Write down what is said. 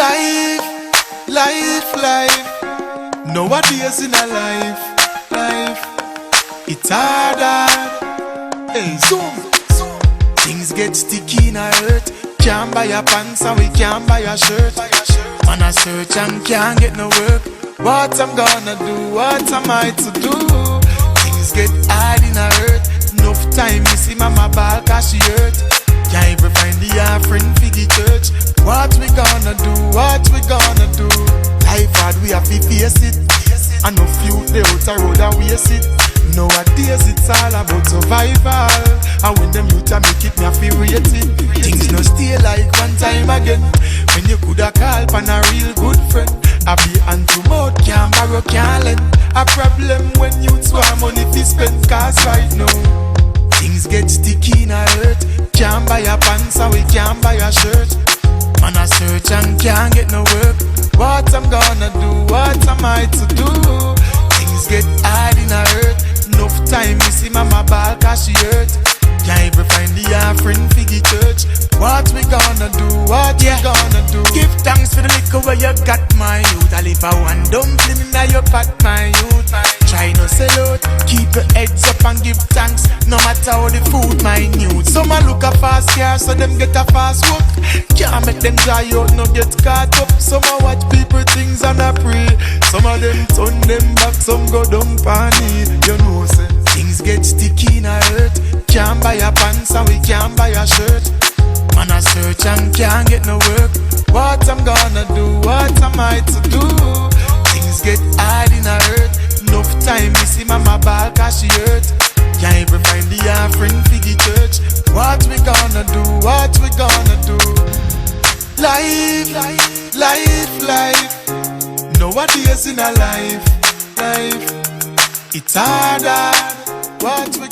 Life. Nowadays in a life, it's hard. Hey, zoom. Things get sticky in a hurt. Can't buy a pants and we can't buy a shirt. Man a search and can't get no work. What I'm gonna do? What am I to do? Things get hard in a hurt. Enough time you see mama ball cause she hurt. Can't even find the offering for the church. What we gonna do? What we gonna do? Life hard, we have to face it. And no few they out the road and waste it. Nowadays it's all about survival. And when them youth make it, me have to rate it. Things no stay like one time again. When you coulda call pan a real good friend. I be hand to mouth, can't borrow, can't lend. A problem when youths want money to spend. Cause right now things get sticky in a hurt. Can't buy a pants and we can't buy a shirt. Man a search and can't get no work. What I'm gonna do? What am I to do? Things get hard in a hurt. Enough time you see mama ball cause she hurt. Can't even find the offering for the church. What we gonna do? What we gonna do? Give thanks for the liquor where you got, my youth. I live a one dumpling in your pot, my youth. Try no sell out. Keep your heads up and give thanks. No matter how the food minute. Some a look a fast car so them get a fast walk. Can't make them dry out, no get caught up. Some a watch people things and a pray. Some of them turn them back, some go down panic. You know say things get sticky in a hurt. Can't buy a pants and we can't buy a shirt. Man a search and can't get no work. What I'm gonna do? What am I to do? Things get hard in a hurt. Enough time you see mama ball cause she hurt. Can't even find the offering for the church. What we gonna do? What we gonna do? Life. Nowadays in a life, it's hard. What we